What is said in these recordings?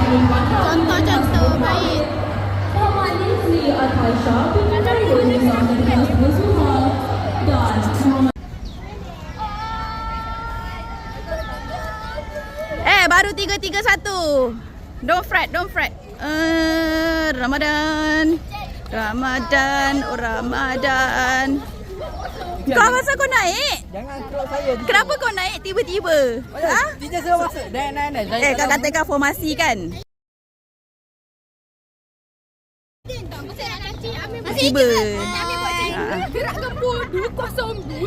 Contoh-contoh baik. Baru 3-3-1. Don't fret, don't fret. Ramadan. Oh Ramadan. Kau masa kau naik? Jangan keluar saya. Kenapa kau naik tiba-tiba? Ha? Teacher suruh masuk. Naik. Kau katakan formasi kan? Tiba. Gerak gempur 202.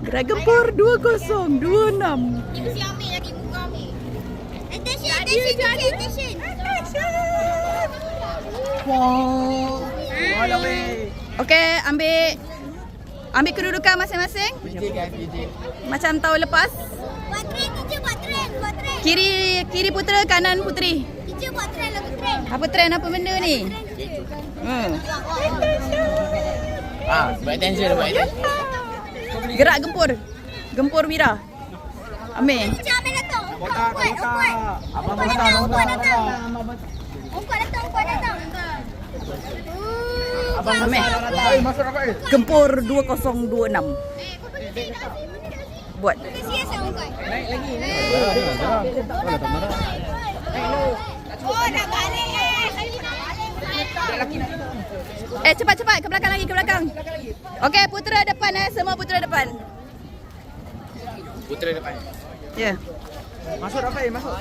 Gerak gempur 2026. Mesti ambil lagi muka ambil. Attention. Okey, ambil kedudukan masing-masing. Macam tahun lepas. Buat trend. Kiri putera, kanan puteri. Teacher buat trend lagu trend. Apa trend apa benda ni? Buat attention. Gerak gempur. Gempur wira. Ambil. Teacher ambil datang. Kuat. Umpan datang. Ambil. Gempur 2026. Buat. Sias orang kuat. Naik lagi. Oh, dah balik Cepat ke belakang lagi, ke belakang. Okey, putera depan semua putera depan. Putera depan. Ya. Masuk Rafael, masuk.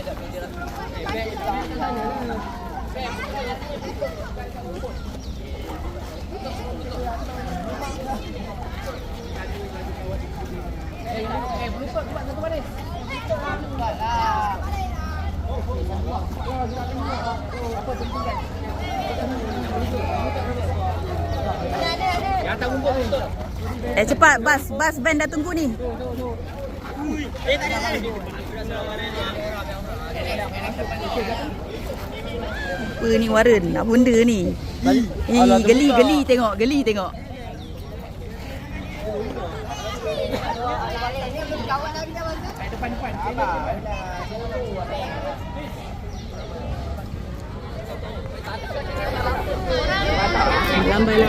Cepat, bas van dah tunggu ni. Apa ni Warren? Nak benda ni. Geli tengok. Lambai.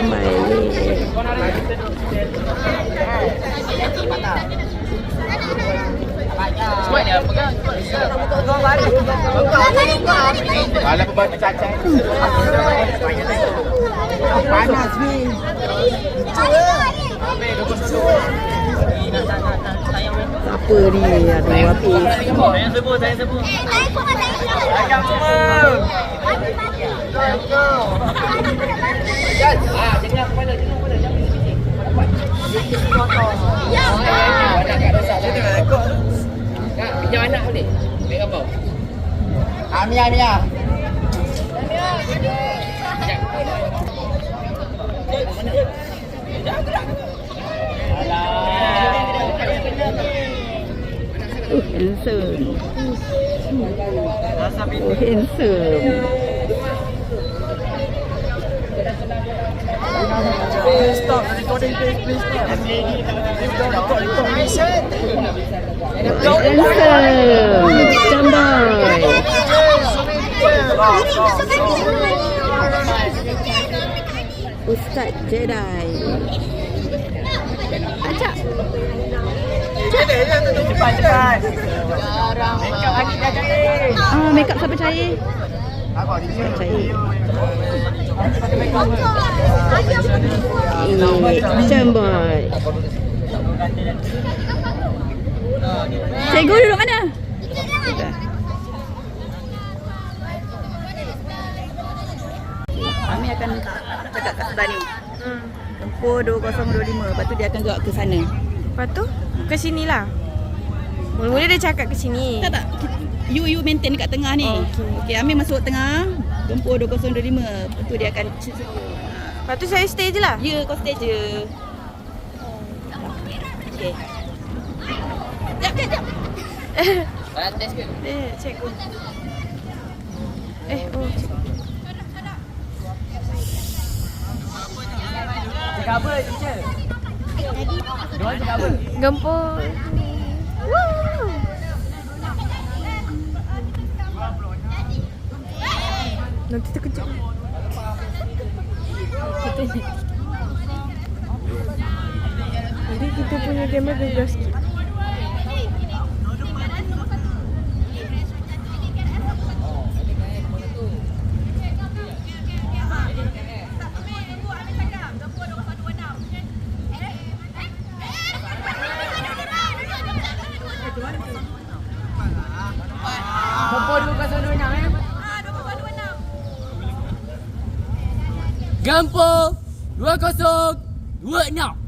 Kalau pembantu cacat. Panas ni. Apa ni? Aduh, api. Saya sebut. Jangan semua. Jangan kepala. Pinjam anak boleh? Ambil gambar. Amia. Handsome. Handsome. Please stop recording, please stop. Standby. Ustaz Jedi. Acak. Cepat. Makeup lagi dah cair. Makeup siapa cair? Cair. Standby. Cikgu duduk mana? Kami akan cakap kat sebelah ni. Tempur 2025. Lepas tu dia akan gerak ke sana. Lepas tu ke sini lah. Mula-mula dia cakap ke sini. Tak. You maintain dekat tengah ni. Okey, Amir masuk tengah. Tempur 2025. Lepas tu dia akan Lepas tu saya stay je lah. Ya, kau stay je. Okey. Jap. Test ke? Cek. Cakap apa, teacher? Diorang cakap apa? Gempur. Nanti terkejut. Nanti kita punya game gagal sikit. Gampo 2-0 2-6.